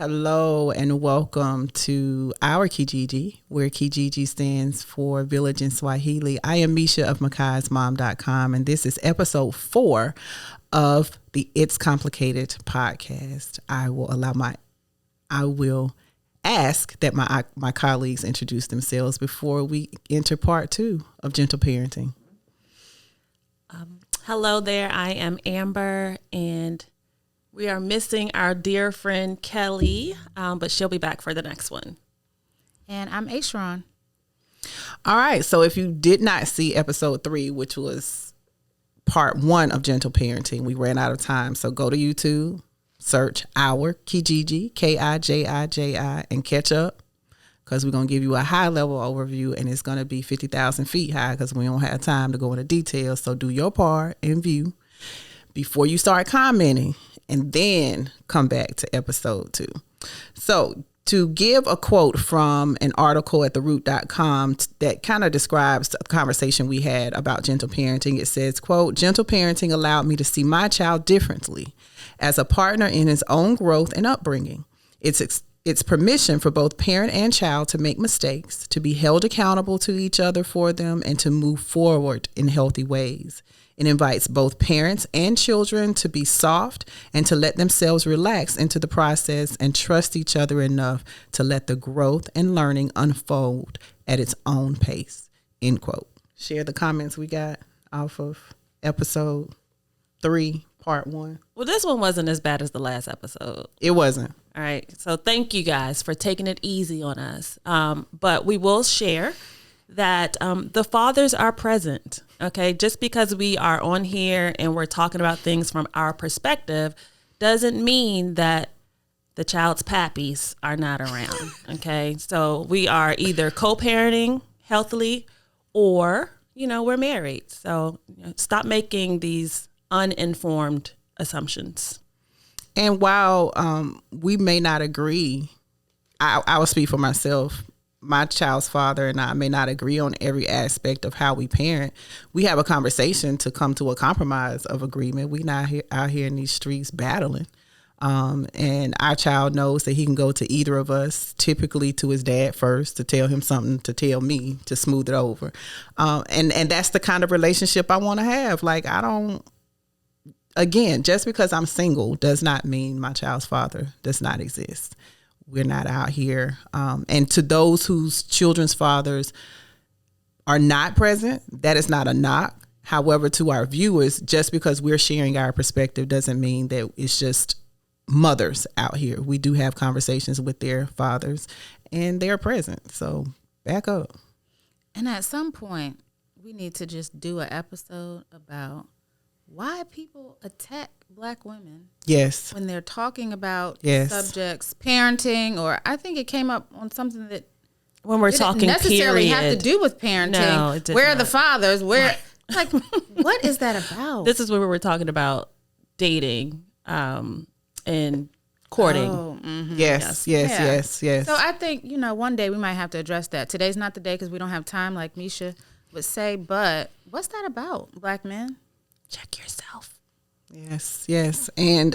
Hello and welcome to our Kijiji, where Kijiji stands for Village in Swahili. I am Misha of Makai'sMom.com, and this is episode 4 of the It's Complicated podcast. I will ask that my colleagues introduce themselves before we enter part 2 of Gentle Parenting. Hello there, I am Amber, and we are missing our dear friend Kelly, but she'll be back for the next one. And I'm Ashron. All right, so if you did not see episode 3, which was part 1 of Gentle Parenting, we ran out of time. So go to YouTube, search our Kijiji, Kijiji, and catch up, because we're going to give you a high-level overview, and it's going to be 50,000 feet high because we don't have time to go into details. So do your part and view before you start commenting, and then come back to episode 2. So to give a quote from an article at theroot.com that kind of describes the conversation we had about gentle parenting, it says, quote, "Gentle parenting allowed me to see my child differently as a partner in his own growth and upbringing. It's permission for both parent and child to make mistakes, to be held accountable to each other for them, and to move forward in healthy ways. It invites both parents and children to be soft and to let themselves relax into the process and trust each other enough to let the growth and learning unfold at its own pace." End quote. Share the comments we got off of episode 3, part 1. Well, this one wasn't as bad as the last episode. It wasn't. All right, so thank you guys for taking it easy on us. But we will share that the fathers are present, okay? Just because we are on here and we're talking about things from our perspective doesn't mean that the child's pappies are not around, okay? So we are either co-parenting healthily or, we're married. So stop making these uninformed assumptions. And while we may not agree, I will speak for myself. My child's father and I may not agree on every aspect of how we parent. We have a conversation to come to a compromise of agreement. We're not out here in these streets battling. And our child knows that he can go to either of us, typically to his dad first, to tell him something, to tell me, to smooth it over. And that's the kind of relationship I want to have. Like, again, just because I'm single does not mean my child's father does not exist. We're not out here. And to those whose children's fathers are not present, that is not a knock. However, to our viewers, just because we're sharing our perspective doesn't mean that it's just mothers out here. We do have conversations with their fathers, and they're present. So back up. And at some point, we need to just do an episode about why people attack Black women. Yes. When they're talking about yes. subjects, parenting, or I think it came up on something that when we're talking necessarily period. have to do with parenting. No, it did where not. are the fathers? Where like what is that about? This is where we were talking about dating and courting. Oh, mm-hmm. Yes. So I think, one day we might have to address that. Today's not the day because we don't have time, like Misha would say, but what's that about, Black men? Check yourself. Yes. And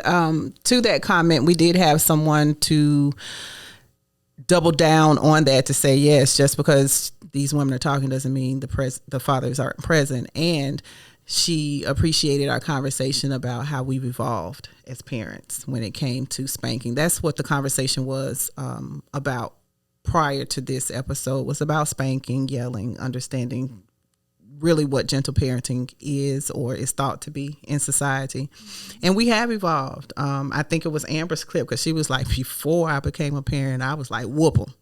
to that comment, we did have someone to double down on that to say, yes, just because these women are talking doesn't mean the fathers aren't present. And she appreciated our conversation about how we've evolved as parents when it came to spanking. That's what the conversation was about prior to this episode, was about spanking, yelling, understanding really what gentle parenting is or is thought to be in society. And we have evolved. I think it was Amber's clip, because she was like, before I became a parent, I was like, whoop 'em.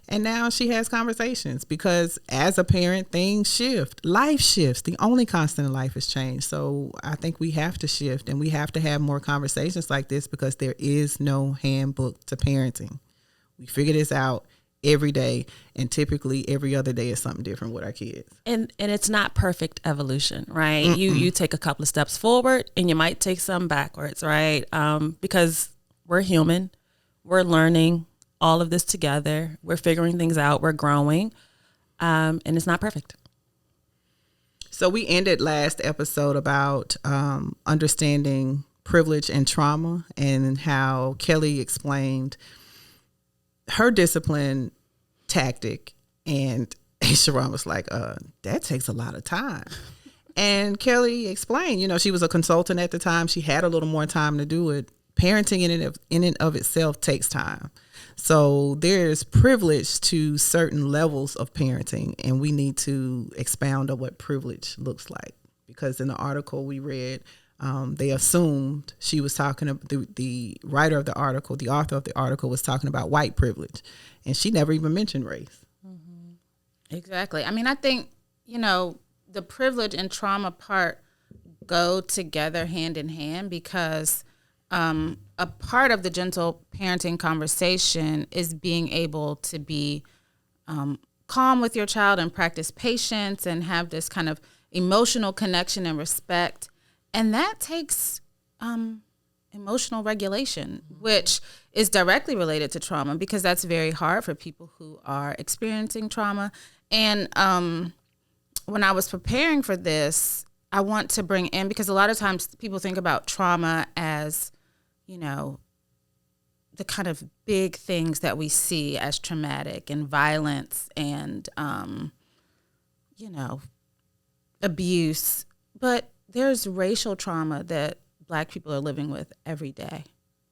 And now she has conversations, because as a parent, things shift. Life shifts. The only constant in life is change. So I think we have to shift, and we have to have more conversations like this, because there is no handbook to parenting. We figure this out every day, and typically every other day is something different with our kids. And it's not perfect evolution, right? Mm-mm. You take a couple of steps forward and you might take some backwards, right? Because we're human, we're learning all of this together, we're figuring things out, we're growing, and it's not perfect. So we ended last episode about understanding privilege and trauma, and how Kelly explained her discipline tactic, and Sharon was like, that takes a lot of time. And Kelly explained, she was a consultant at the time. She had a little more time to do it. Parenting in and of itself takes time. So there's privilege to certain levels of parenting, and we need to expound on what privilege looks like. Because in the article we read, they assumed she was talking about the writer of the article, the author of the article was talking about white privilege, and she never even mentioned race. Mm-hmm. Exactly. I mean, I think, the privilege and trauma part go together hand in hand, because a part of the gentle parenting conversation is being able to be calm with your child and practice patience and have this kind of emotional connection and respect. And that takes emotional regulation, which is directly related to trauma, because that's very hard for people who are experiencing trauma. And when I was preparing for this, I want to bring in, because a lot of times people think about trauma as, the kind of big things that we see as traumatic, and violence and, abuse. But there's racial trauma that Black people are living with every day.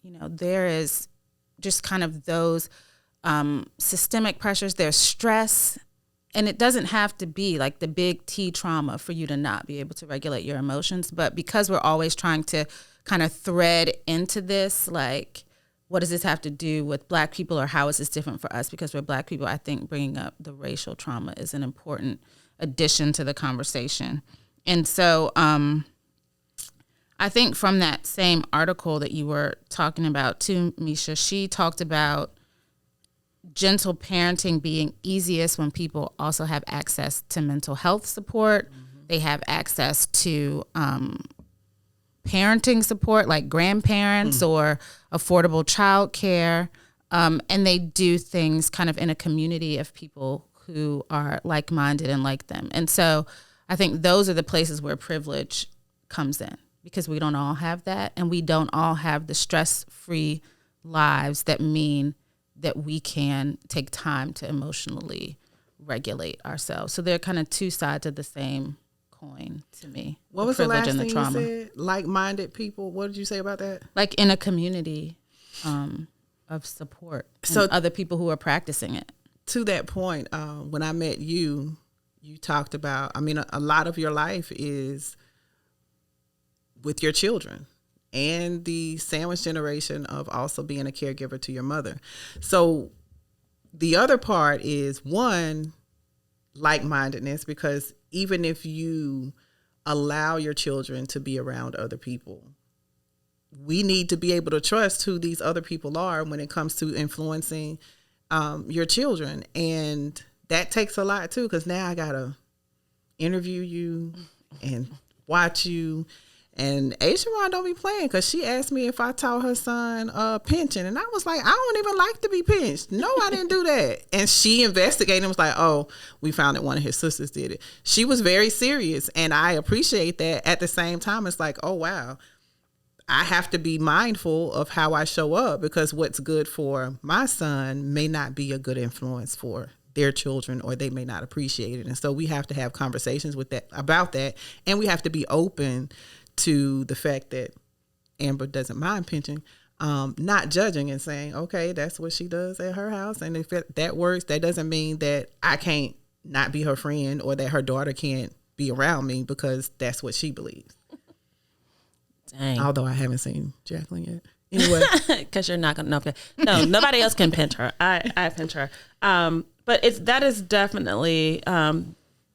There is just kind of those systemic pressures. There's stress. And it doesn't have to be like the big T trauma for you to not be able to regulate your emotions. But because we're always trying to kind of thread into this, like, what does this have to do with Black people, or how is this different for us because we're Black people? I think bringing up the racial trauma is an important addition to the conversation. And so I think from that same article that you were talking about too, Misha, she talked about gentle parenting being easiest when people also have access to mental health support. Mm-hmm. They have access to parenting support like grandparents or affordable childcare. And they do things kind of in a community of people who are like-minded and like them. And so I think those are the places where privilege comes in, because we don't all have that, and we don't all have the stress-free lives that mean that we can take time to emotionally regulate ourselves. So they're kind of two sides of the same coin to me. What was the last thing you said? Like-minded people. What did you say about that? Like in a community of support, so other people who are practicing it. To that point, when I met you, you talked about, a lot of your life is with your children, and the sandwich generation of also being a caregiver to your mother. So the other part is, one, like-mindedness, because even if you allow your children to be around other people, we need to be able to trust who these other people are when it comes to influencing your children. And that takes a lot too, because now I got to interview you and watch you. And Sharon don't be playing, because she asked me if I taught her son pinching. And I was like, I don't even like to be pinched. No, I didn't do that. And she investigated and was like, oh, we found that one of his sisters did it. She was very serious, and I appreciate that. At the same time, it's like, oh, wow, I have to be mindful of how I show up, because what's good for my son may not be a good influence for their children, or they may not appreciate it. And so we have to have conversations about that. And we have to be open to the fact that Amber doesn't mind pinching, not judging and saying, okay, that's what she does at her house. And if that works, that doesn't mean that I can't not be her friend, or that her daughter can't be around me because that's what she believes. Dang. Although I haven't seen Jacqueline yet. Anyway. Because you're not going to, no, nobody else can pinch her. I pinch her. But that is definitely,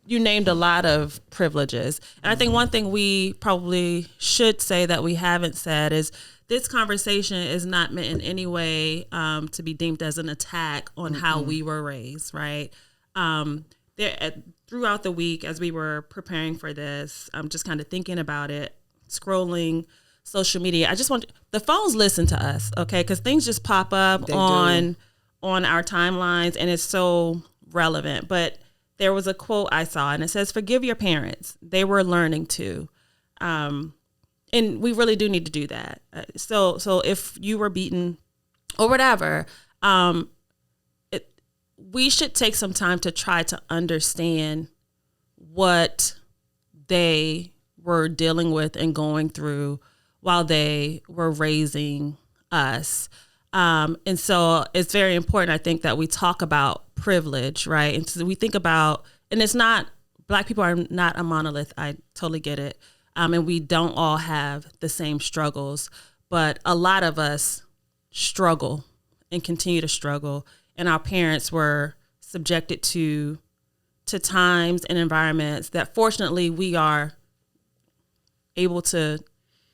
you named a lot of privileges. And I think one thing we probably should say that we haven't said is this conversation is not meant in any way to be deemed as an attack on how we were raised, right? Throughout the week, as we were preparing for this, I'm just kind of thinking about it, scrolling social media. The phones listen to us, okay? Because things just pop up on our timelines, and it's so relevant. But there was a quote I saw, and it says, "Forgive your parents. They were learning too." And we really do need to do that. So if you were beaten or whatever, we should take some time to try to understand what they were dealing with and going through while they were raising us. And so it's very important, I think, that we talk about privilege, right? And so we think about, and it's not, Black people are not a monolith. I totally get it. And we don't all have the same struggles, but a lot of us struggle and continue to struggle. And our parents were subjected to times and environments that fortunately we are able to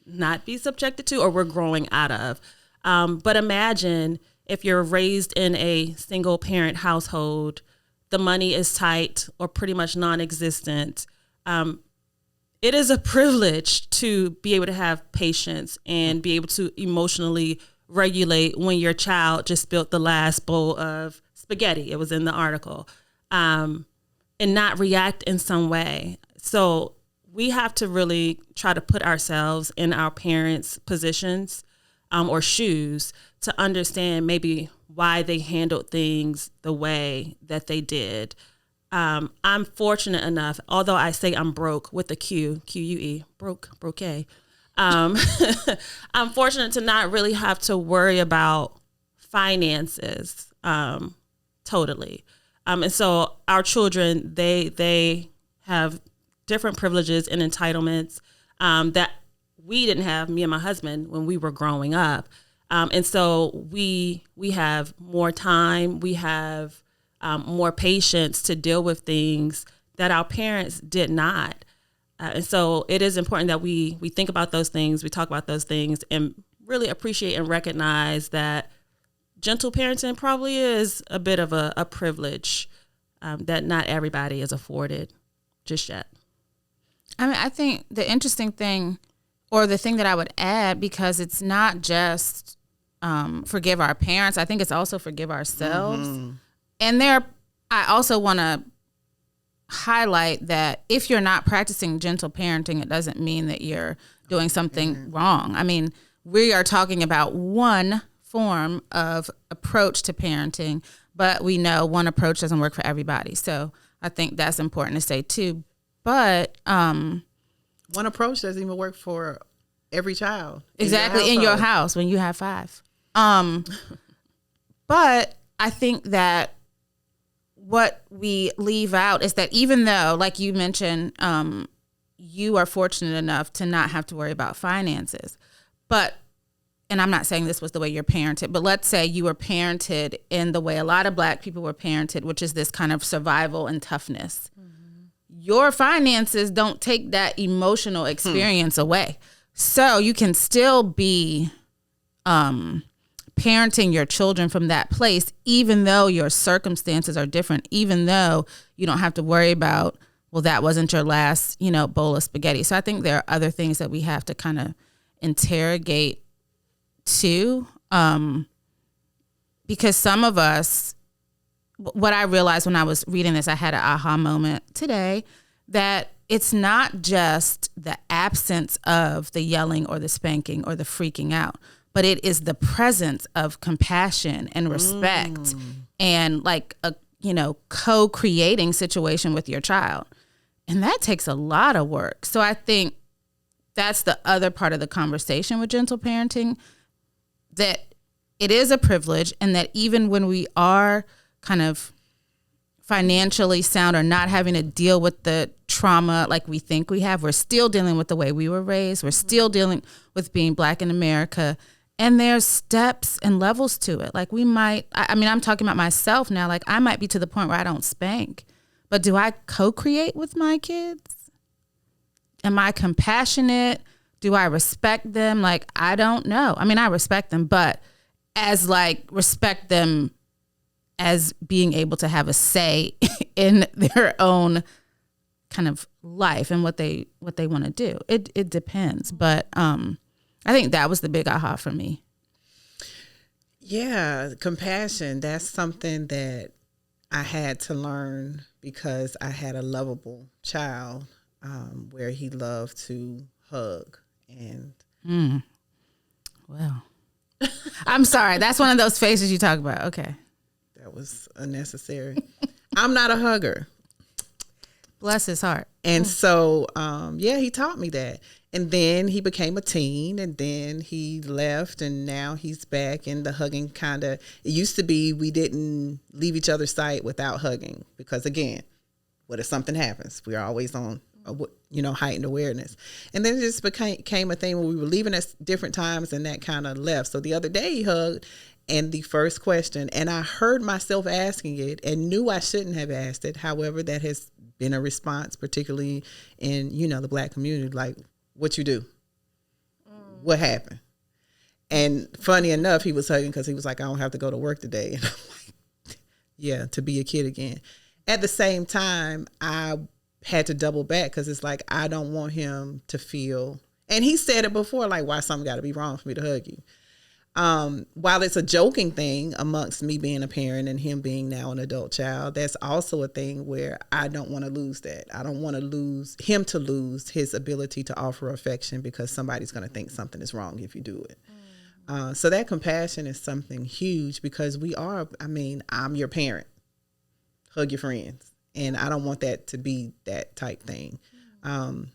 not be subjected to, or we're growing out of. But imagine if you're raised in a single parent household, the money is tight or pretty much non-existent. It is a privilege to be able to have patience and be able to emotionally regulate when your child just spilled the last bowl of spaghetti. It was in the article. And not react in some way. So we have to really try to put ourselves in our parents' positions or shoes to understand maybe why they handled things the way that they did. I'm fortunate enough, although I say I'm broke with a Q, Q-U-E, broke. I'm fortunate to not really have to worry about finances totally. And so our children, they have different privileges and entitlements that we didn't have, me and my husband, when we were growing up. And so we have more time, we have more patience to deal with things that our parents did not. And so it is important that we think about those things, we talk about those things, and really appreciate and recognize that gentle parenting probably is a bit of a privilege that not everybody is afforded just yet. I mean, I think the interesting thing, or the thing that I would add, because it's not just forgive our parents, I think it's also forgive ourselves. Mm-hmm. And I also want to highlight that if you're not practicing gentle parenting, it doesn't mean that you're doing something wrong. I mean, we are talking about one form of approach to parenting, but we know one approach doesn't work for everybody. So I think that's important to say too. But one approach doesn't even work for every child. Exactly, in your house when you have 5. But I think that what we leave out is that even though, like you mentioned, you are fortunate enough to not have to worry about finances, and I'm not saying this was the way you're parented, but let's say you were parented in the way a lot of Black people were parented, which is this kind of survival and toughness. Mm-hmm. Your finances don't take that emotional experience away. So you can still be parenting your children from that place, even though your circumstances are different, even though you don't have to worry about, well, that wasn't your last, bowl of spaghetti. So I think there are other things that we have to kind of interrogate too, because some of us, what I realized when I was reading this, I had an aha moment today, that it's not just the absence of the yelling or the spanking or the freaking out, but it is the presence of compassion and respect and like a, co-creating situation with your child. And that takes a lot of work. So I think that's the other part of the conversation with gentle parenting, that it is a privilege, and that even when we are kind of financially sound or not having to deal with the trauma like we think we have, we're still dealing with the way we were raised. We're still dealing with being Black in America. And there's steps and levels to it. Like I'm talking about myself now. Like I might be to the point where I don't spank, but do I co-create with my kids? Am I compassionate? Do I respect them? Like, I don't know. I mean, I respect them, but as respect them as being able to have a say in their own kind of life and what they want to do. It depends. But I think that was the big aha for me. Yeah, compassion. That's something that I had to learn because I had a lovable child where he loved to hug. And well, I'm sorry. That's one of those faces you talk about. Okay. That was unnecessary. I'm not a hugger. Bless his heart. And so, he taught me that. And then he became a teen, and then he left, and now he's back. And the hugging it used to be we didn't leave each other's sight without hugging, because again, what if something happens? We're always on, heightened awareness. And then it just became a thing where we were leaving at different times, and that kind of left. So the other day he hugged, and the first question, and I heard myself asking it and knew I shouldn't have asked it. However, that has been a response, particularly in, the Black community, like, what you do? What happened? And funny enough, he was hugging because he was like, I don't have to go to work today. And I'm like, yeah, to be a kid again. At the same time, I had to double back because it's like, I don't want him to feel, and he said it before, like, why something got to be wrong for me to hug you? While it's a joking thing amongst me being a parent and him being now an adult child, that's also a thing where I don't want to lose that. I don't want to lose him to lose his ability to offer affection because somebody's going to think something is wrong if you do it. So that compassion is something huge because I'm your parent. Hug your friends. And I don't want that to be that type thing. And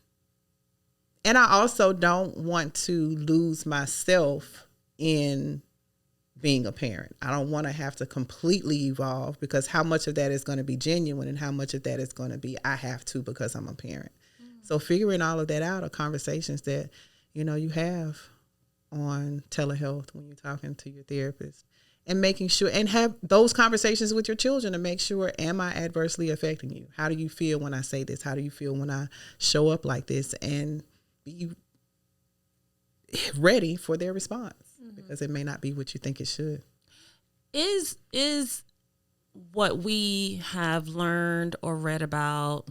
I also don't want to lose myself in being a parent. I don't want to have to completely evolve, because how much of that is going to be genuine and how much of that is going to be I have to because I'm a parent. So figuring all of that out are conversations that, you have on telehealth when you're talking to your therapist, and making sure and have those conversations with your children to make sure, am I adversely affecting you? How do you feel when I say this? How do you feel when I show up like this? And be ready for their response, because it may not be what you think it should. Is what we have learned or read about,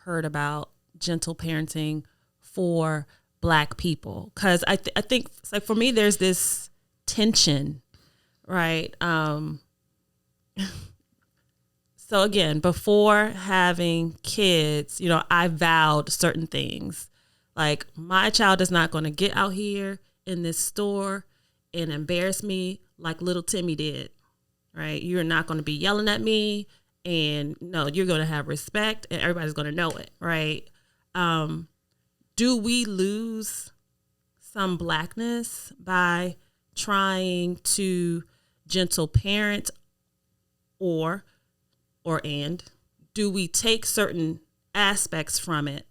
heard about gentle parenting for Black people? Because I think it's like, for me, there's this tension, right? So again, before having kids, I vowed certain things. Like, my child is not going to get out here in this store and embarrass me like little Timmy did, right? You're not going to be yelling at me, and no, you're going to have respect, and everybody's going to know it, right? Do we lose some Blackness by trying to gentle parent, or do we take certain aspects from it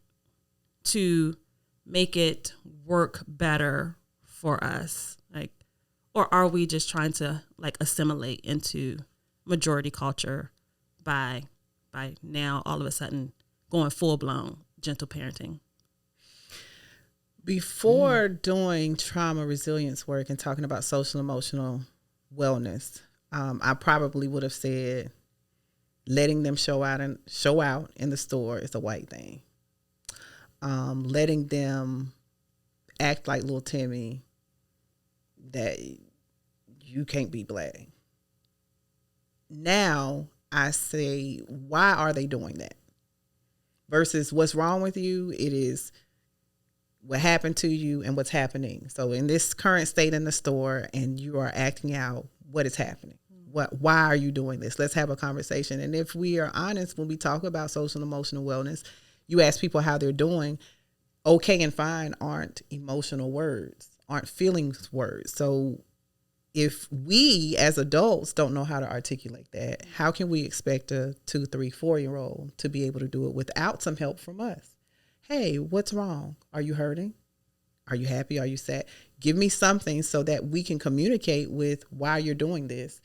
to make it work better for us? Like, or are we just trying to assimilate into majority culture by now all of a sudden going full blown gentle parenting? Before doing trauma resilience work and talking about social emotional wellness, I probably would have said letting them show out in the store is a white thing. Letting them act like little Timmy, that you can't be Black. Now I say, why are they doing that? Versus what's wrong with you, it is what happened to you and what's happening. So in this current state in the store and you are acting out, what is happening? Why are you doing this? Let's have a conversation. And if we are honest, when we talk about social and emotional wellness, you ask people how they're doing. Okay and fine aren't emotional words, aren't feelings words. So if we as adults don't know how to articulate that, how can we expect a 2, 3, 4-year-old to be able to do it without some help from us? Hey, what's wrong? Are you hurting? Are you happy? Are you sad? Give me something so that we can communicate with why you're doing this.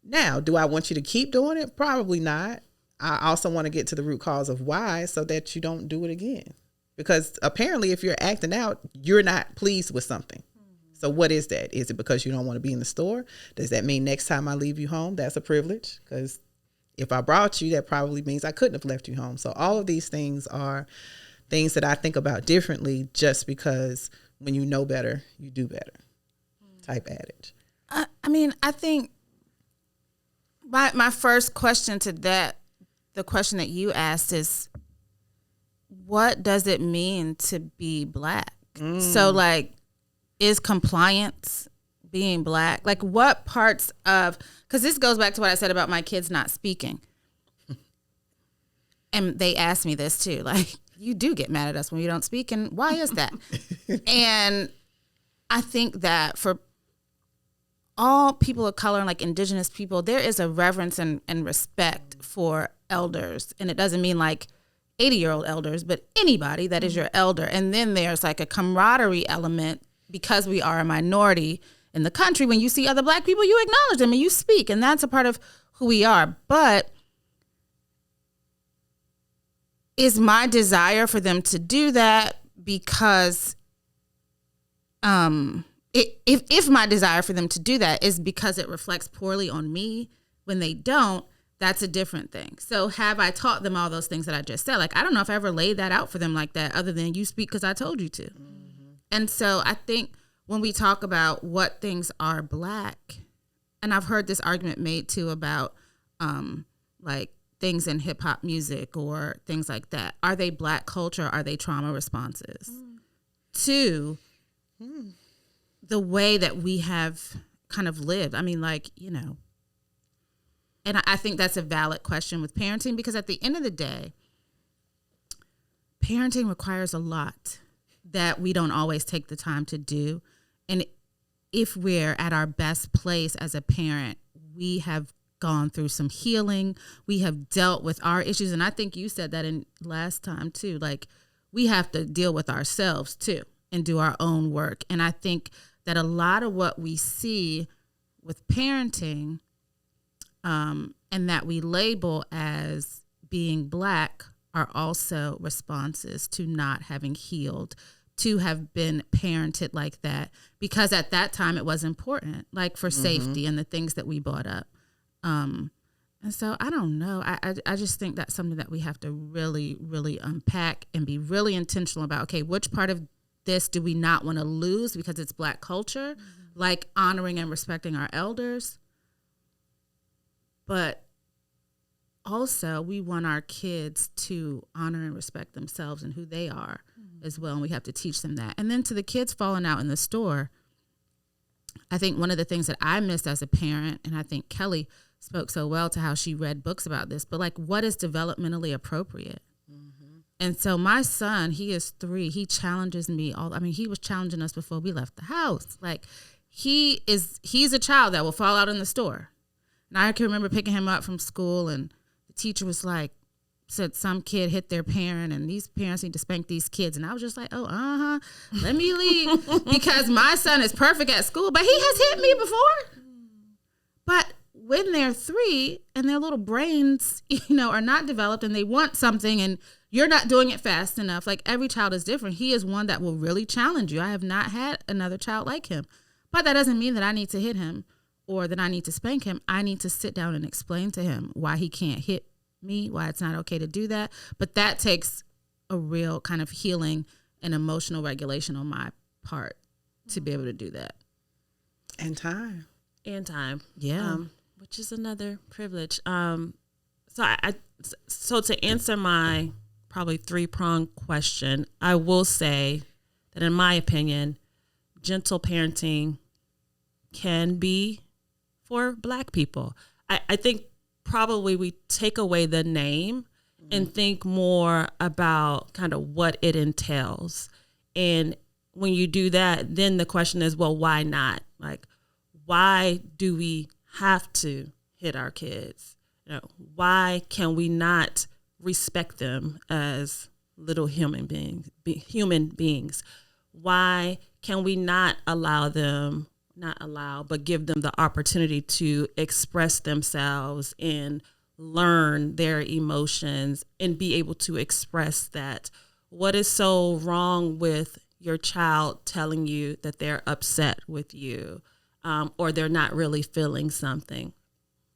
Now, do I want you to keep doing it? Probably not. I also want to get to the root cause of why, so that you don't do it again. Because apparently if you're acting out, you're not pleased with something. So what is that? Is it because you don't want to be in the store? Does that mean next time I leave you home, that's a privilege? Because if I brought you, that probably means I couldn't have left you home. So all of these things are things that I think about differently, just because when you know better, you do better type adage. I think my first question to that, the question that you asked, is what does it mean to be Black? So is compliance being Black? Like, what parts of, because this goes back to what I said about my kids not speaking. And they asked me this too, like, you do get mad at us when you don't speak, and why is that? And I think that for all people of color and like indigenous people, there is a reverence and respect for elders. And it doesn't mean like 80-year-old elders, but anybody that is your elder. And then there's like a camaraderie element because we are a minority in the country. When you see other Black people, you acknowledge them and you speak, and that's a part of who we are. But is my desire for them to do that because if my desire for them to do that is because it reflects poorly on me when they don't, that's a different thing. So have I taught them all those things that I just said? Like, I don't know if I ever laid that out for them like that, other than you speak because I told you to. Mm-hmm. And so I think when we talk about what things are Black, and I've heard this argument made too about like things in hip hop music or things like that. Are they Black culture? Are they trauma responses to the way that we have kind of lived? I mean, like, you know, and I think that's a valid question with parenting, because at the end of the day, parenting requires a lot that we don't always take the time to do. And if we're at our best place as a parent, we have gone through some healing. We have dealt with our issues. And I think you said that in last time too, like we have to deal with ourselves too and do our own work. And I think that a lot of what we see with parenting and that we label as being Black are also responses to not having healed, to have been parented like that, because at that time it was important, like for safety and the things that we brought up. And so I don't know. I just think that's something that we have to really, really unpack and be really intentional about. Okay, which part of this do we not want to lose because it's Black culture, like honoring and respecting our elders? But also we want our kids to honor and respect themselves and who they are as well. And we have to teach them that. And then to the kids falling out in the store, I think one of the things that I missed as a parent, and I think Kelly spoke so well to how she read books about this, but like, what is developmentally appropriate? And so my son, he is 3. He challenges me he was challenging us before we left the house. Like he's a child that will fall out in the store. And I can remember picking him up from school, and the teacher was like, said some kid hit their parent and these parents need to spank these kids. And I was just like, let me leave because my son is perfect at school, but he has hit me before. But when they're 3 and their little brains, are not developed and they want something and you're not doing it fast enough, like every child is different. He is one that will really challenge you. I have not had another child like him, but that doesn't mean that I need to hit him or that I need to spank him. I need to sit down and explain to him why he can't hit me, why it's not okay to do that. But that takes a real kind of healing and emotional regulation on my part to be able to do that. And time. Yeah. Which is another privilege. So to answer my probably 3-pronged question, I will say that in my opinion, gentle parenting can be for Black people. I think probably we take away the name and think more about kind of what it entails. And when you do that, then the question is, well, why not? Like, why do we have to hit our kids? Why can we not respect them as little human beings? Why can we not but give them the opportunity to express themselves and learn their emotions and be able to express that? What is so wrong with your child telling you that they're upset with you or they're not really feeling something?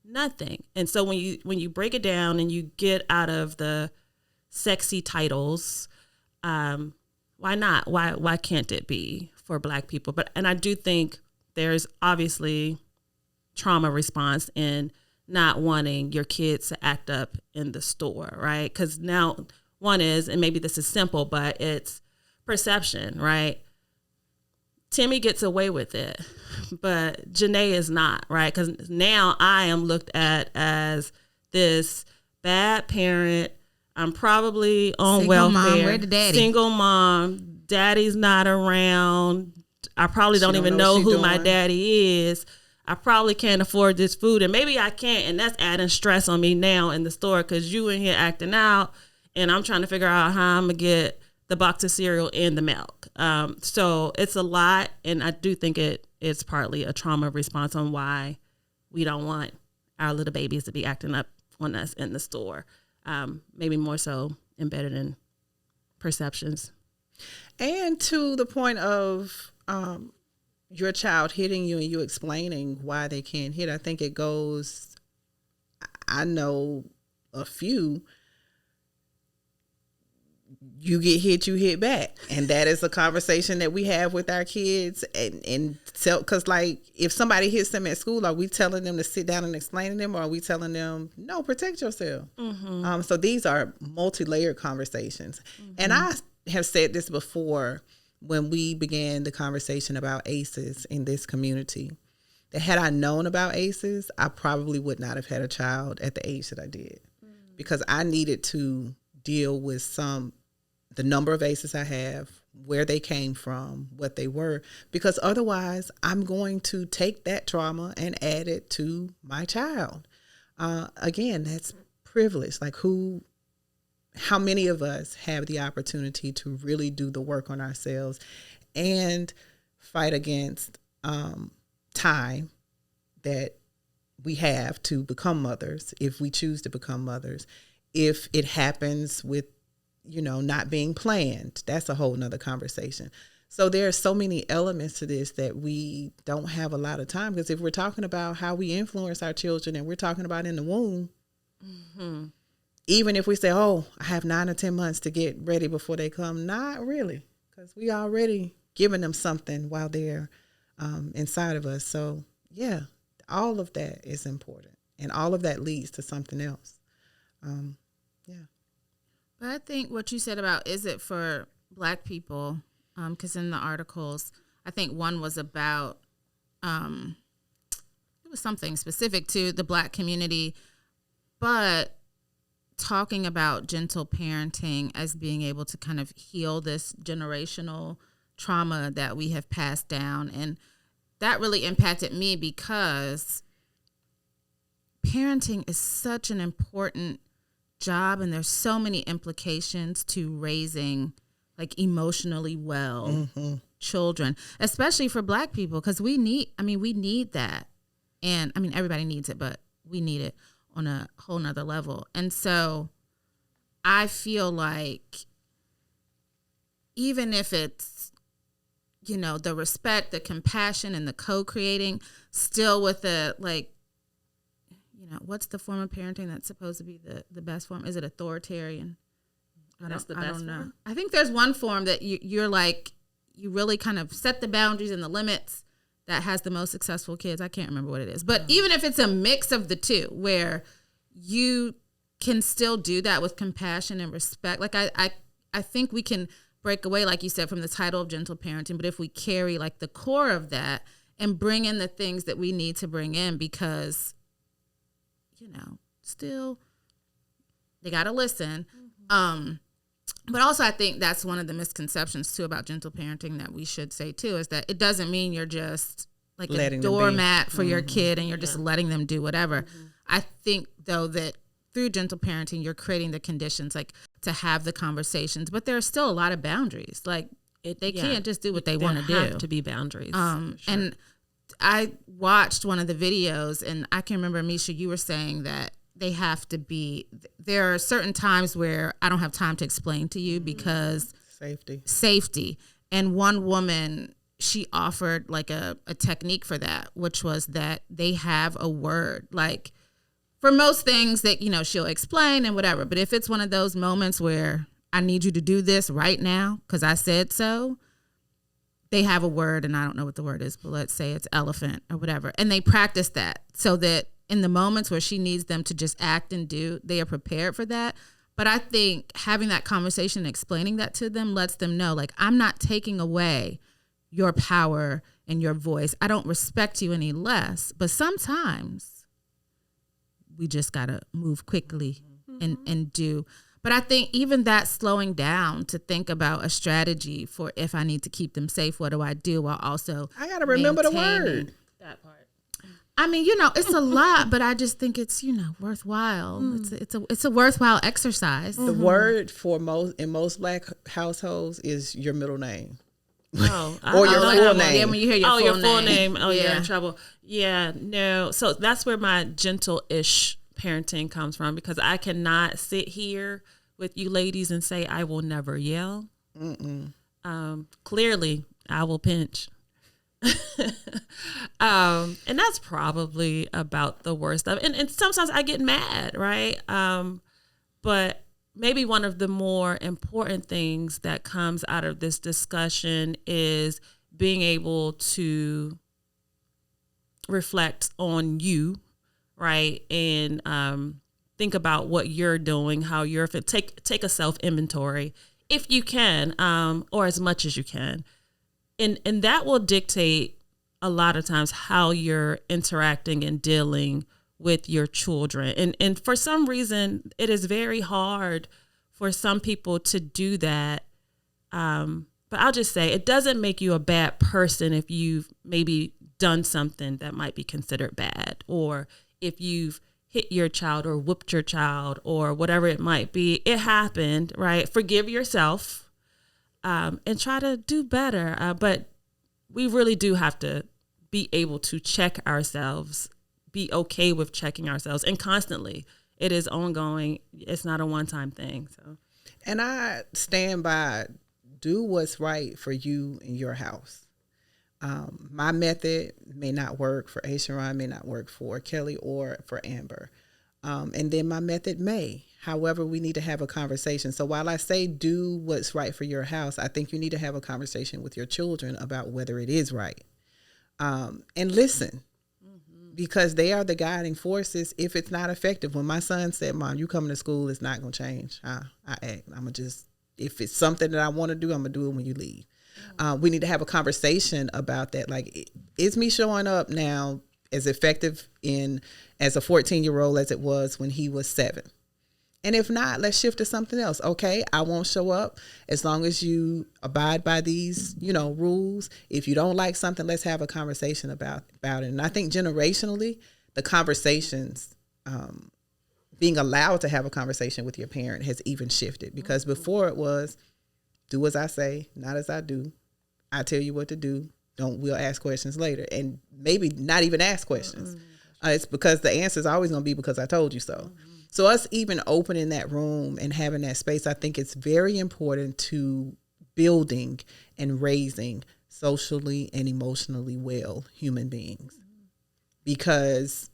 Nothing. And so when you break it down and you get out of the sexy titles, why not? Why can't it be for Black people? And I do think there's obviously trauma response in not wanting your kids to act up in the store, right? Because now one is, and maybe this is simple, but it's perception, right? Timmy gets away with it, but Janae is not, right? Because now I am looked at as this bad parent. I'm probably on Single welfare. mom, where the daddy? Single mom. Daddy's not around. I probably don't even know who my daddy is. I probably can't afford this food, and maybe I can't, and that's adding stress on me now in the store because you in here acting out, and I'm trying to figure out how I'm gonna get the box of cereal and the milk. So it's a lot, and I do think it's partly a trauma response on why we don't want our little babies to be acting up on us in the store. Maybe more so embedded in perceptions. And to the point of your child hitting you and you explaining why they can't hit, I think it goes, I know a few, you get hit, you hit back. And that is a conversation that we have with our kids. And so, because like if somebody hits them at school, are we telling them to sit down and explain to them, or are we telling them, no, protect yourself? Mm-hmm. So these are multi-layered conversations. Mm-hmm. And I have said this before when we began the conversation about ACEs in this community, that had I known about ACEs, I probably would not have had a child at the age that I did, because I needed to deal with the number of ACEs I have, where they came from, what they were, because otherwise I'm going to take that trauma and add it to my child. Again, that's privilege. Like how many of us have the opportunity to really do the work on ourselves and fight against time that we have to become mothers, if we choose to become mothers, if it happens with, not being planned, that's a whole nother conversation. So there are so many elements to this that we don't have a lot of time, because if we're talking about how we influence our children and we're talking about in the womb, mm-hmm. Even if we say, oh, I have 9 or 10 months to get ready before they come, not really, because we already giving them something while they're inside of us. So yeah, all of that is important, and all of that leads to something else. Yeah. But I think what you said about, is it for Black people? Because in the articles, I think one was about, it was something specific to the Black community, but talking about gentle parenting as being able to kind of heal this generational trauma that we have passed down. And that really impacted me, because parenting is such an important job, and there's so many implications to raising like emotionally well mm-hmm. children, especially for Black people, because we need that. And everybody needs it, but we need it on a whole nother level. And so I feel like even if it's, the respect, the compassion, and the co-creating, still with the what's the form of parenting that's supposed to be the best form? Is it authoritarian? That's the best I don't know. form. I think there's one form that you're like, you really kind of set the boundaries and the limits, that has the most successful kids. I can't remember what it is. But even if it's a mix of the two, where you can still do that with compassion and respect. Like I think we can break away, like you said, from the title of gentle parenting. But if we carry like the core of that and bring in the things that we need to bring in, because, still they got to listen. Mm-hmm. But also I think that's one of the misconceptions too about gentle parenting that we should say too, is that it doesn't mean you're just like letting a doormat for mm-hmm. your kid and you're just letting them do whatever. Mm-hmm. I think though that through gentle parenting, you're creating the conditions like to have the conversations, but there are still a lot of boundaries. Like they can't just do what they want to do. There have to be boundaries. Sure. And I watched one of the videos, and I can remember, Misha, you were saying that they have to be, there are certain times where I don't have time to explain to you because safety. And one woman, she offered like a technique for that, which was that they have a word, like for most things that, she'll explain and whatever. But if it's one of those moments where I need you to do this right now because I said so, they have a word, and I don't know what the word is, but let's say it's elephant or whatever. And they practice that so that in the moments where she needs them to just act and do, they are prepared for that. But I think having that conversation and explaining that to them lets them know, like, I'm not taking away your power and your voice. I don't respect you any less, but sometimes we just got to move quickly and do. But I think even that slowing down to think about a strategy for if I need to keep them safe, what do I do? While also I got to remember the word. That part. I mean, it's a lot, but I just think it's, worthwhile. It's a worthwhile exercise. The word for most Black households is your middle name. Oh, or your full name. Yeah, when you hear your full name. Oh, yeah. you're in trouble. Yeah, no. So that's where my gentle-ish parenting comes from, because I cannot sit here with you ladies and say I will never yell. Clearly, I will pinch. And that's probably about the worst of it. And sometimes I get mad, right? But maybe one of the more important things that comes out of this discussion is being able to reflect on you, right? And think about what you're doing, how you're take a self inventory if you can, or as much as you can. And that will dictate a lot of times how you're interacting and dealing with your children. And for some reason, it is very hard for some people to do that. But I'll just say it doesn't make you a bad person if you've maybe done something that might be considered bad, or if you've hit your child or whooped your child or whatever it might be. It happened, right? Forgive yourself and try to do better. But we really do have to be able to check ourselves, be okay with checking ourselves, and constantly. It is ongoing. It's not a one-time thing. So, and I stand by, do what's right for you in your house. My method may not work for Sharon, may not work for Kelly or for Amber. And then my method may. However, we need to have a conversation. So while I say do what's right for your house, I think you need to have a conversation with your children about whether it is right. And listen, because they are the guiding forces if it's not effective. When my son said, Mom, you coming to school, it's not going to change. I act. I'm going to just, if it's something that I want to do, I'm going to do it when you leave. We need to have a conversation about that. Like, is me showing up now as effective as a 14-year-old as it was when he was 7? And if not, let's shift to something else. Okay, I won't show up as long as you abide by these, rules. If you don't like something, let's have a conversation about it. And I think generationally, the conversations, being allowed to have a conversation with your parent has even shifted, because before it was, do as I say, not as I do. I tell you what to do. We'll ask questions later, and maybe not even ask questions. It's because the answer is always going to be because I told you so. So us even opening that room and having that space, I think it's very important to building and raising socially and emotionally well human beings. Because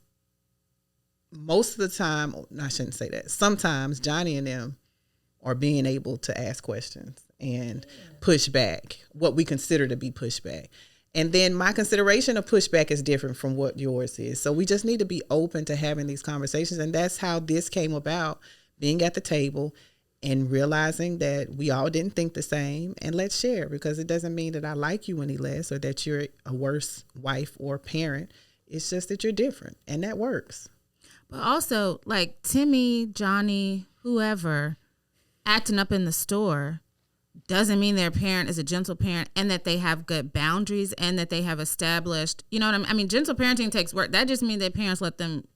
most of the time, I shouldn't say that, sometimes Johnny and them are being able to ask questions and push back, what we consider to be pushback. And then my consideration of pushback is different from what yours is. So we just need to be open to having these conversations. And that's how this came about, being at the table and realizing that we all didn't think the same. And let's share, because it doesn't mean that I like you any less or that you're a worse wife or parent. It's just that you're different, and that works. But also, like Timmy, Johnny, whoever, acting up in the store doesn't mean their parent is a gentle parent and that they have good boundaries and that they have established, you know what I mean? I mean, gentle parenting takes work. That just means that parents let them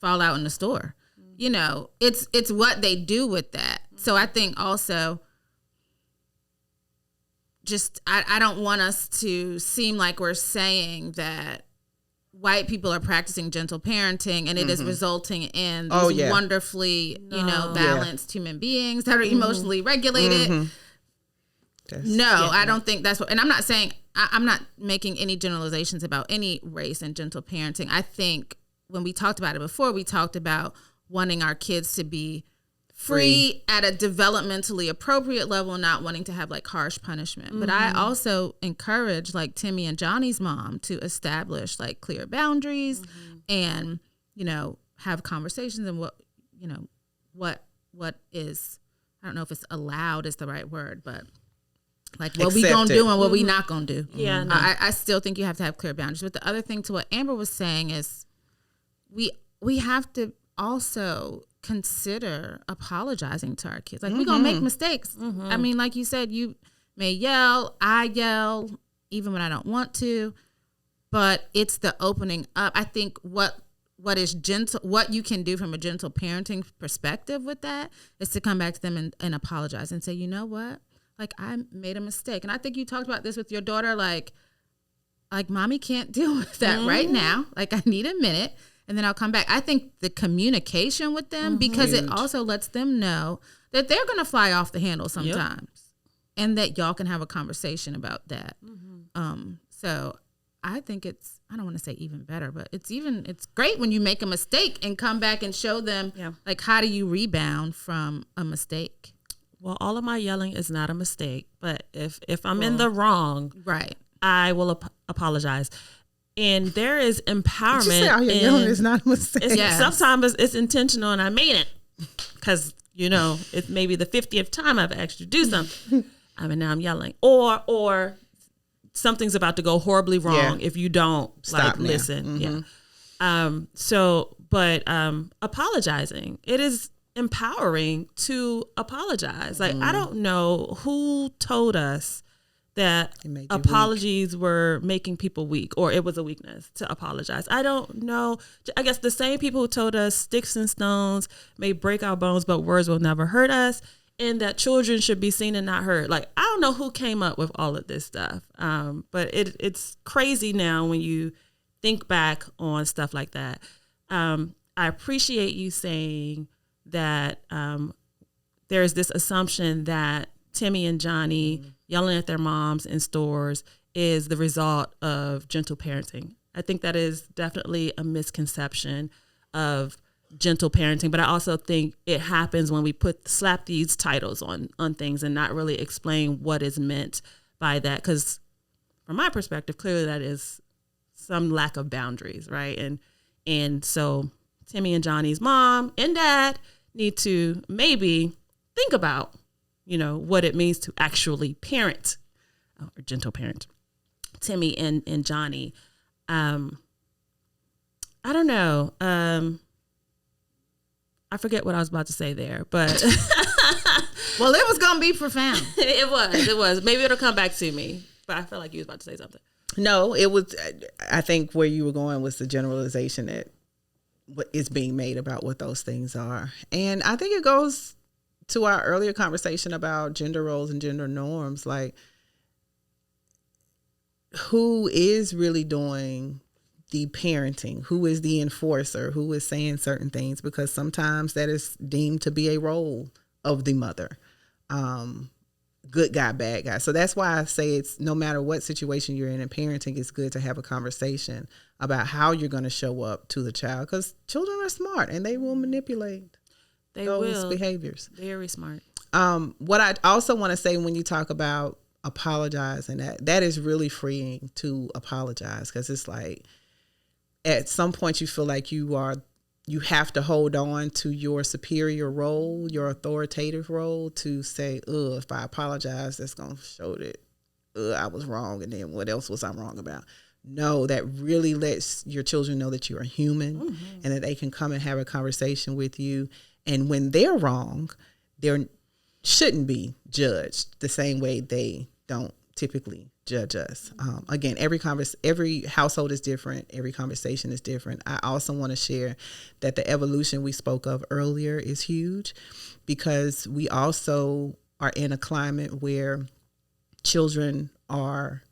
fall out in the store. It's what they do with that. So I think also just, I don't want us to seem like we're saying that white people are practicing gentle parenting and it is resulting in these wonderfully, balanced human beings that are emotionally regulated. I don't think that's what, and I'm not saying, I'm not making any generalizations about any race and gentle parenting. I think when we talked about it before, we talked about wanting our kids to be free at a developmentally appropriate level, not wanting to have like harsh punishment. But I also encourage like Timmy and Johnny's mom to establish like clear boundaries and, have conversations and what is, I don't know if it's allowed is the right word, but Like what we gonna do and what we not gonna do. Yeah, no. I still think you have to have clear boundaries. But the other thing to what Amber was saying is we have to also consider apologizing to our kids. Like we're gonna make mistakes. I mean, like you said, you may yell, I yell, even when I don't want to, but it's the opening up. I think what is gentle, what you can do from a gentle parenting perspective with that is to come back to them and apologize and say, you know what? Like I made a mistake. And I think you talked about this with your daughter, like mommy can't deal with that right now. Like I need a minute and then I'll come back. I think the communication with them, because it also lets them know that they're going to fly off the handle sometimes and that y'all can have a conversation about that. So I think I don't want to say even better, but it's great when you make a mistake and come back and show them like, how do you rebound from a mistake? Well, all of my yelling is not a mistake, but if I'm in the wrong, right, I will apologize. And there is empowerment. Did you say all your yelling is not a mistake? Sometimes it's intentional, and I mean it because it's maybe the 50th time I've asked you to do something. I mean, now I'm yelling, or something's about to go horribly wrong if you don't listen. But apologizing, it is empowering to apologize. Like I don't know who told us that apologies were making people weak, or it was a weakness to apologize. I don't know. I guess the same people who told us sticks and stones may break our bones, but words will never hurt us, and that children should be seen and not heard. Like I don't know who came up with all of this stuff, but it's crazy now when you think back on stuff like that. I appreciate you saying that there's this assumption that Timmy and Johnny yelling at their moms in stores is the result of gentle parenting. I think that is definitely a misconception of gentle parenting, but I also think it happens when we slap these titles on things and not really explain what is meant by that. Because from my perspective, clearly that is some lack of boundaries, right? And so Timmy and Johnny's mom and dad need to maybe think about, what it means to actually parent or gentle parent Timmy and Johnny. I don't know. I forget what I was about to say there, but well, it was going to be profound. It was. Maybe it'll come back to me, but I felt like you was about to say something. No, it was, I think where you were going was the generalization that what is being made about what those things are. And I think it goes to our earlier conversation about gender roles and gender norms. Like, who is really doing the parenting? Who is the enforcer? Who is saying certain things? Because sometimes that is deemed to be a role of the mother. Good guy, bad guy. So that's why I say it's no matter what situation you're in parenting, it's good to have a conversation about how you're going to show up to the child, because children are smart and they will manipulate those behaviors. Very smart. What I also want to say when you talk about apologizing, that is really freeing to apologize, because it's like at some point you feel like you have to hold on to your superior role, your authoritative role, to say, if I apologize, that's going to show that I was wrong, and then what else was I wrong about? No, that really lets your children know that you're a human and that they can come and have a conversation with you. And when they're wrong, they shouldn't be judged the same way they don't typically judge us. Again, every household is different. Every conversation is different. I also want to share that the evolution we spoke of earlier is huge, because we also are in a climate where children are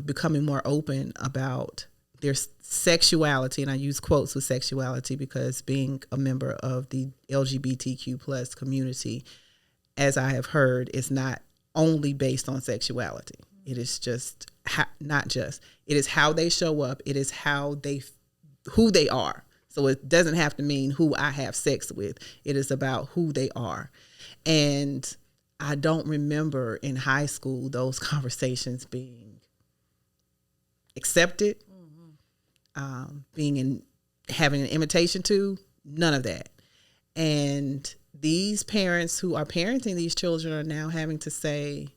becoming more open about their sexuality. And I use quotes with sexuality because being a member of the LGBTQ plus community, as I have heard, is not only based on sexuality. It is just it is how they show up. It is who they are. So it doesn't have to mean who I have sex with. It is about who they are. And I don't remember in high school those conversations being accepted, having an invitation to, none of that. And these parents who are parenting these children are now having to say,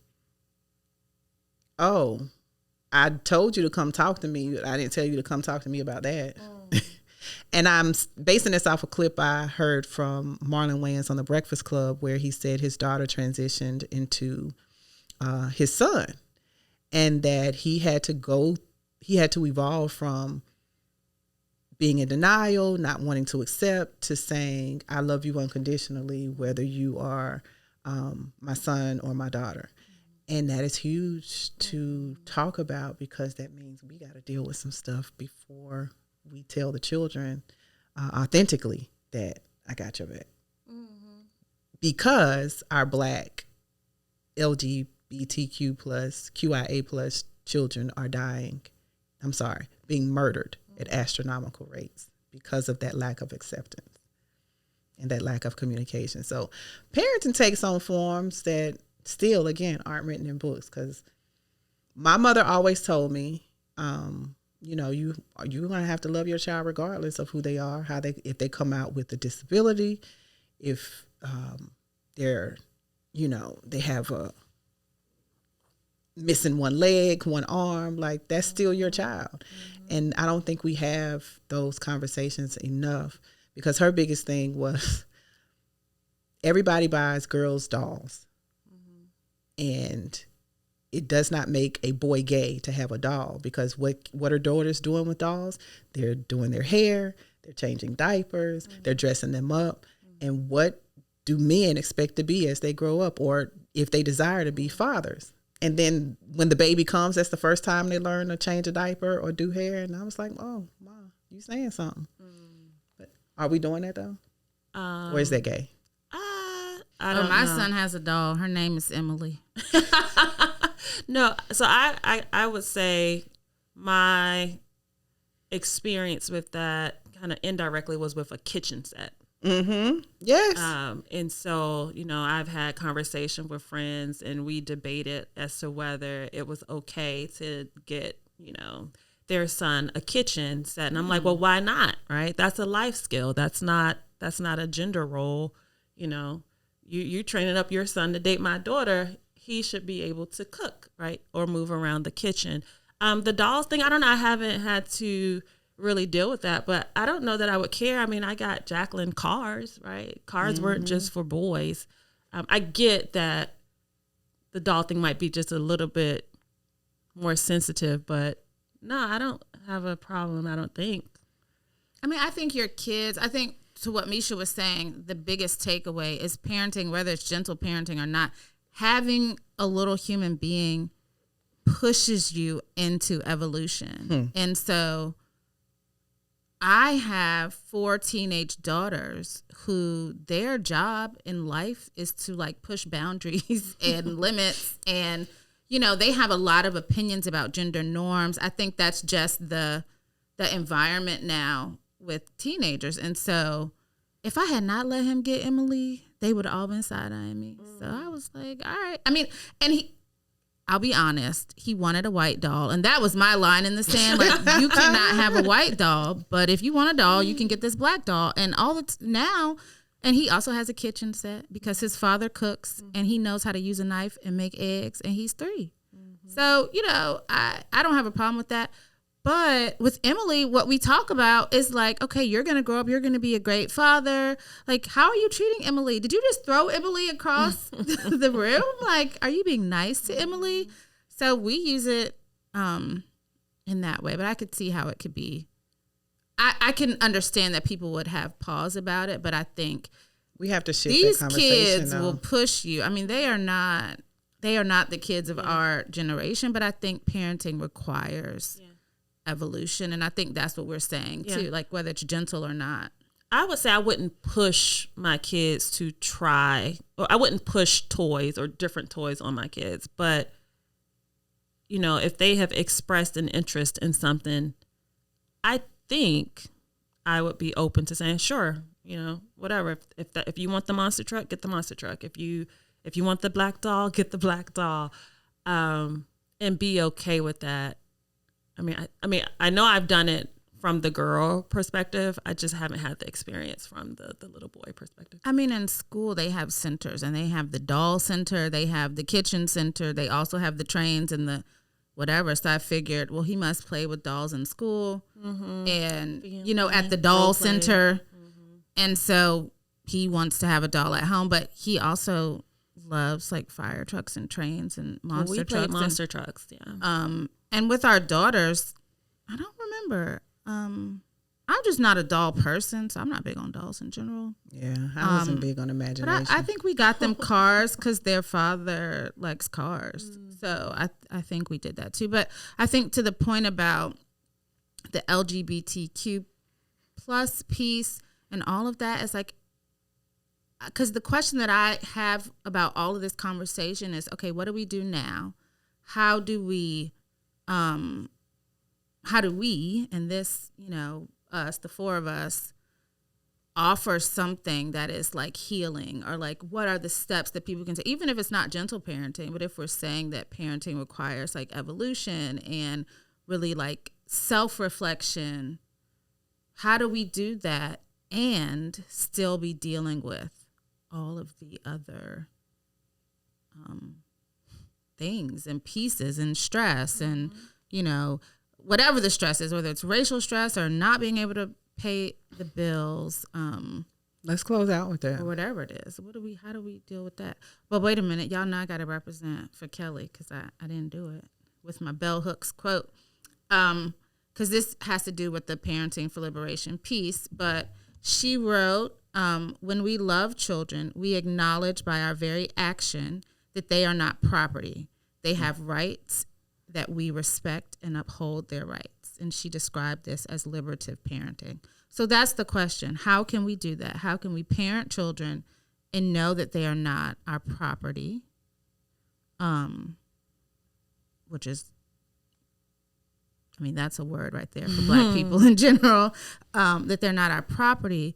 oh, I told you to come talk to me. I didn't tell you to come talk to me about that. And I'm basing this off a clip I heard from Marlon Wayans on The Breakfast Club, where he said his daughter transitioned into his son, and that he had to evolve from being in denial, not wanting to accept, to saying, I love you unconditionally, whether you are my son or my daughter. And that is huge to talk about, because that means we got to deal with some stuff before we tell the children authentically that I got your back. Because our Black LGBTQ plus QIA plus children are being murdered at astronomical rates because of that lack of acceptance and that lack of communication. So parenting takes on forms that still, again, aren't written in books, because my mother always told me, you're going to have to love your child regardless of who they are, if they come out with a disability, if they have a missing one leg, one arm, like that's still your child. And I don't think we have those conversations enough, because her biggest thing was everybody buys girls' dolls. And it does not make a boy gay to have a doll, because what are daughters doing with dolls? They're doing their hair, they're changing diapers, they're dressing them up. And what do men expect to be as they grow up, or if they desire to be fathers? And then when the baby comes, that's the first time they learn to change a diaper or do hair. And I was like, oh, Mom, you saying something. But are we doing that though? Or is that gay? I don't know. My son has a doll. Her name is Emily. No, so I would say my experience with that kind of indirectly was with a kitchen set. Yes. And so, I've had conversation with friends, and we debated as to whether it was okay to get, their son a kitchen set. And I'm like, well, why not? Right? That's a life skill. That's not a gender role. You training up your son to date my daughter, he should be able to cook, right? Or move around the kitchen. The dolls thing, I don't know. I haven't had to really deal with that, but I don't know that I would care. I mean, I got Jacqueline cars, right? Cars weren't just for boys. I get that the doll thing might be just a little bit more sensitive, but no, I don't have a problem, I don't think. I mean, I think your kids, to what Misha was saying, the biggest takeaway is parenting, whether it's gentle parenting or not, having a little human being pushes you into evolution. And so I have 4 teenage daughters who their job in life is to push boundaries and limits. And, they have a lot of opinions about gender norms. I think that's just the environment now with teenagers. And so if I had not let him get Emily, they would have all been side-eyeing me. So I was like, all right. I mean, and I'll be honest, he wanted a white doll. And that was my line in the sand. You cannot have a white doll, but if you want a doll, you can get this black doll. And now, and he also has a kitchen set because his father cooks and he knows how to use a knife and make eggs, and he's 3. So, I don't have a problem with that. But with Emily, what we talk about is okay, you're going to grow up. You're going to be a great father. How are you treating Emily? Did you just throw Emily across the room? Are you being nice to Emily? So we use it in that way. But I could see how it could be. I can understand that people would have pause about it. But I think we have to shift these that conversation kids will push you. I mean, they are not the kids of our generation. But I think parenting requires evolution, and I think that's what we're saying too, whether it's gentle or not. I would say I wouldn't push my kids to try, or I wouldn't push toys or different toys on my kids, but if they have expressed an interest in something, I think I would be open to saying, sure, whatever. If you want the monster truck, get the monster truck. If you want the black doll, get the black doll, and be okay with that. I mean, I know I've done it from the girl perspective. I just haven't had the experience from the little boy perspective. I mean, in school, they have centers, and they have the doll center. They have the kitchen center. They also have the trains and the whatever. So I figured, well, he must play with dolls in school and, at the Role doll play. center. And so he wants to have a doll at home, but he also loves like fire trucks and trains and monster We played trucks. monster trucks, yeah. And with our daughters, I don't remember. I'm just not a doll person, so I'm not big on dolls in general. Yeah, I wasn't big on But imagination. I think we got them cars because their father likes cars. So I think we did that too. But I think to the point about the LGBTQ plus piece and all of that is like, because the question that I have about all of this conversation is, okay, what do we do now? How do we, and this, us, the four of us, offer something that is like healing, or like what are the steps that people can take, even if it's not gentle parenting, but if we're saying that parenting requires like evolution and really like self-reflection, how do we do that and still be dealing with all of the other things and pieces and stress and, whatever the stress is, whether it's racial stress or not being able to pay the bills, Let's close out with that. or whatever it is. How do we deal with that? But wait a minute, y'all know I got to represent for Kelly because I didn't do it with my bell hooks quote. Because this has to do with the Parenting for Liberation piece. But she wrote, when we love children, we acknowledge by our very action that they are not property. They have rights that we respect and uphold their rights. And she described this as liberative parenting. So that's the question. How can we do that? How can we parent children and know that they are not our property? Which is, that's a word right there for Black people in general, that they're not our property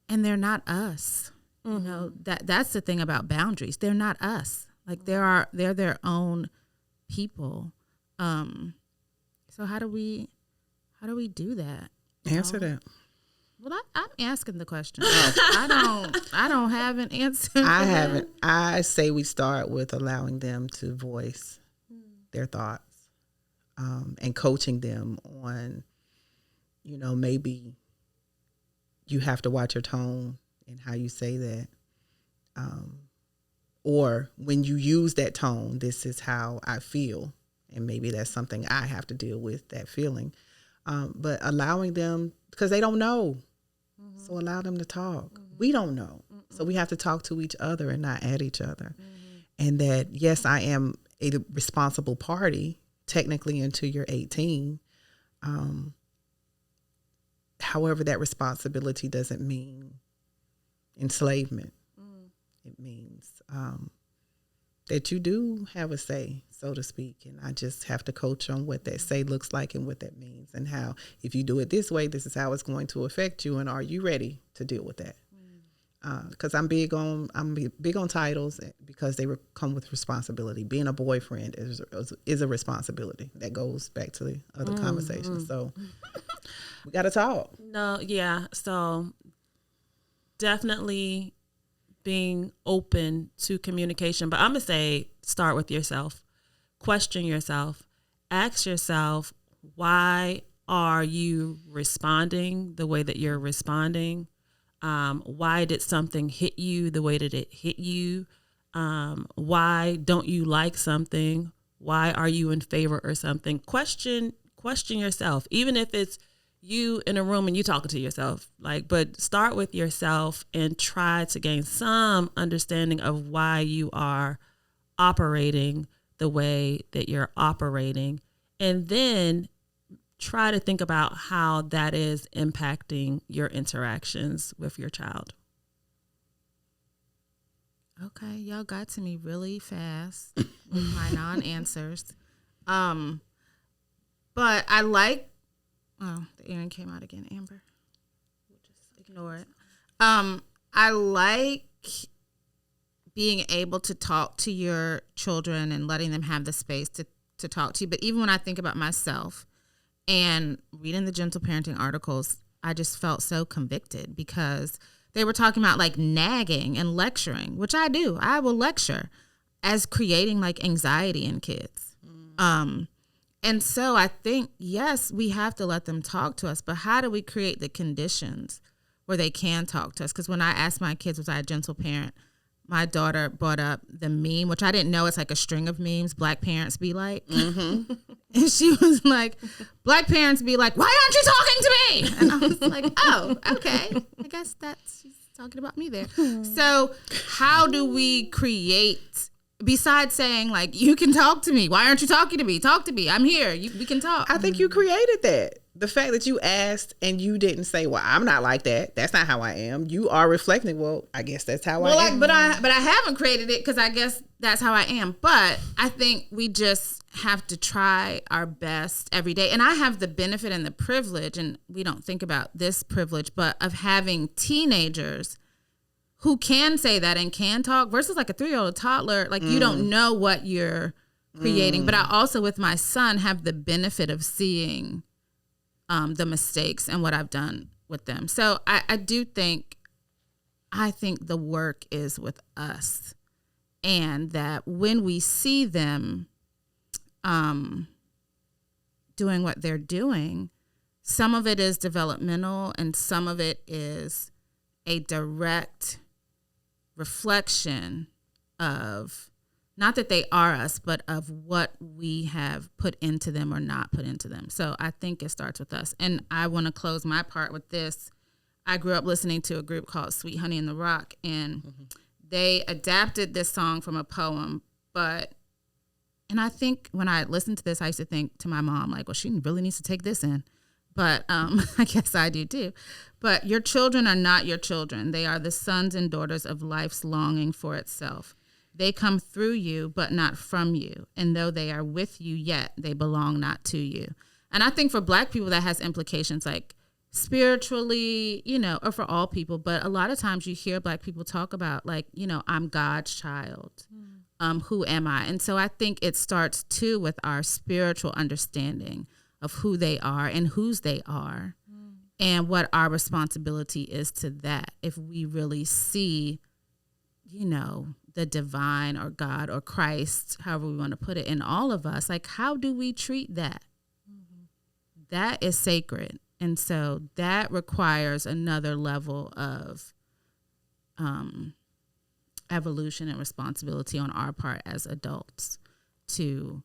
and they're not us. That's the thing about boundaries. They're not us. Like they're their own people. So how do we do that? Answer that. Well, I'm asking the question. I don't have an answer. I haven't. I say we start with allowing them to voice their thoughts, and coaching them on, maybe you have to watch your tone and how you say that. Or when you use that tone, this is how I feel. And maybe that's something I have to deal with, that feeling. But allowing them, because they don't know. So allow them to talk. We don't know. So we have to talk to each other and not at each other. And that, yes, I am a responsible party, technically until you're 18. However, that responsibility doesn't mean enslavement. It means that you do have a say, so to speak. And I just have to coach on what that say looks like and what that means, and how, if you do it this way, this is how it's going to affect you. And are you ready to deal with that? Because I'm big on titles, because they come with responsibility. Being a boyfriend is a responsibility that goes back to the other conversation. So we got to talk. No, yeah. So definitely being open to communication. But I'm going to say, start with yourself. Question yourself. Ask yourself, why are you responding the way that you're responding? Why did something hit you the way that it hit you? Why don't you like something? Why are you in favor or something? Question yourself, even if it's you in a room and you talking to yourself, but start with yourself and try to gain some understanding of why you are operating the way that you're operating. And then try to think about how that is impacting your interactions with your child. Okay, y'all got to me really fast with my non-answers. But I like, the earring came out again, Amber. We'll just ignore it. I like being able to talk to your children and letting them have the space to talk to you. But even when I think about myself and reading the gentle parenting articles, I just felt so convicted, because they were talking about like nagging and lecturing, which I will lecture, as creating like anxiety in kids. And so I think, yes, we have to let them talk to us, but how do we create the conditions where they can talk to us? Because when I asked my kids, was I a gentle parent, my daughter brought up the meme, which I didn't know it's like a string of memes, Black parents be like. Mm-hmm. And she was like, Black parents be like, why aren't you talking to me? And I was like, oh, okay. I guess she's talking about me there. So how do we create, besides saying like, you can talk to me. Why aren't you talking to me? Talk to me. I'm here. We can talk. I think you created that. The fact that you asked and you didn't say, well, I'm not like that. That's not how I am. You are reflecting, well, I guess that's how I am. But I haven't created it because I guess that's how I am. But I think we just have to try our best every day. And I have the benefit and the privilege, and we don't think about this privilege, but of having teenagers who can say that and can talk versus like a 3-year-old toddler. Like you don't know what you're creating. But I also, with my son, have the benefit of seeing the mistakes and what I've done with them. So I think the work is with us, and that when we see them doing what they're doing, some of it is developmental and some of it is a direct reflection of, not that they are us, but of what we have put into them or not put into them. So I think it starts with us. And I want to close my part with this. I grew up listening to a group called Sweet Honey in the Rock, and they adapted this song from a poem. And I think when I listened to this, I used to think to my mom, like, well, she really needs to take this in. But I guess I do too. But your children are not your children. They are the sons and daughters of life's longing for itself. They come through you, but not from you. And though they are with you, yet they belong not to you. And I think for Black people, that has implications like spiritually, or for all people. But a lot of times you hear Black people talk about like, I'm God's child. Who am I? And so I think it starts too with our spiritual understanding of who they are and whose they are, and what our responsibility is to that. If we really see, the divine or God or Christ, however we want to put it, in all of us, like, how do we treat that? That is sacred. And so that requires another level of evolution and responsibility on our part as adults to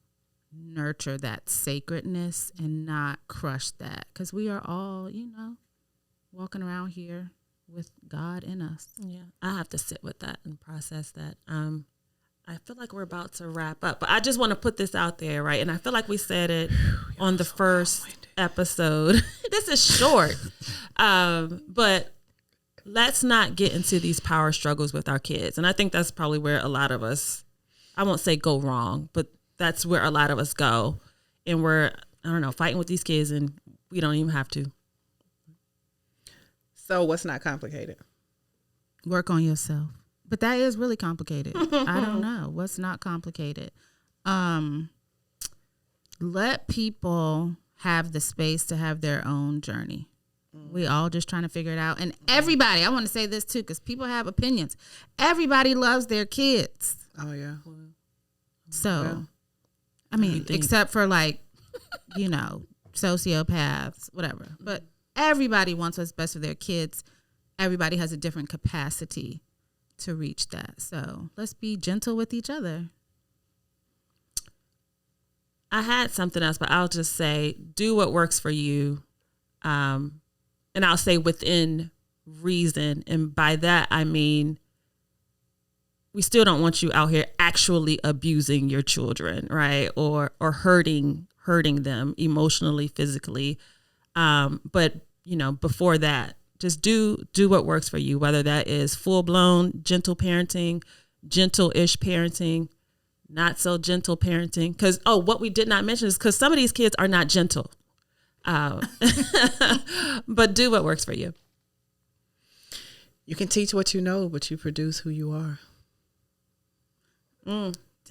nurture that sacredness and not crush that, because we are all, walking around here with God in us. Yeah, I have to sit with that and process that. I feel like we're about to wrap up, but I just want to put this out there, right? And I feel like we said it on the first episode. This is short, but let's not get into these power struggles with our kids. And I think that's probably where a lot of us, I won't say go wrong, but that's where a lot of us go. And we're, fighting with these kids, and we don't even have to. So what's not complicated? Work on yourself. But that is really complicated. I don't know. What's not complicated? Let people have the space to have their own journey. We all just trying to figure it out. And everybody, I want to say this too, because people have opinions. Everybody loves their kids. Oh, yeah. So, I mean, except for like, sociopaths, whatever. But everybody wants what's best for their kids. Everybody has a different capacity to reach that. So let's be gentle with each other. I had something else, but I'll just say, do what works for you. And I'll say within reason. And by that, I mean, we still don't want you out here actually abusing your children, right? Or hurting them emotionally, physically. But, before that, just do what works for you, whether that is full-blown gentle parenting, gentle-ish parenting, not so gentle parenting. Because, what we did not mention is because some of these kids are not gentle. But do what works for you. You can teach what you know, but you produce who you are.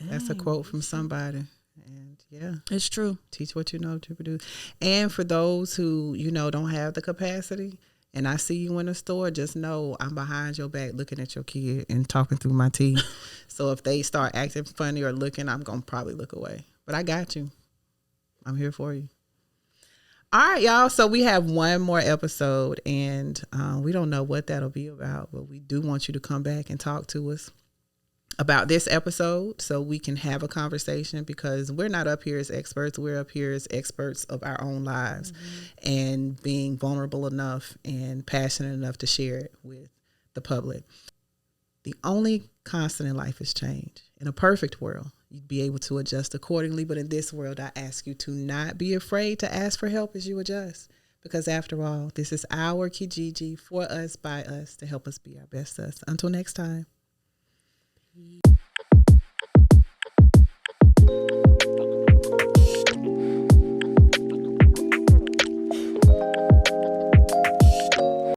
That's a quote from somebody. And yeah, it's true. Teach what you know to produce. And for those who, don't have the capacity, and I see you in the store, just know I'm behind your back looking at your kid and talking through my teeth. So if they start acting funny or looking, I'm going to probably look away. But I got you. I'm here for you. All right, y'all. So we have one more episode, and we don't know what that'll be about, but we do want you to come back and talk to us about this episode so we can have a conversation, because we're not up here as experts. We're up here as experts of our own lives, and being vulnerable enough and passionate enough to share it with the public. The only constant in life is change. In a perfect world, you'd be able to adjust accordingly. But in this world, I ask you to not be afraid to ask for help as you adjust. Because after all, this is our Kijiji, for us, by us, to help us be our best us. Until next time.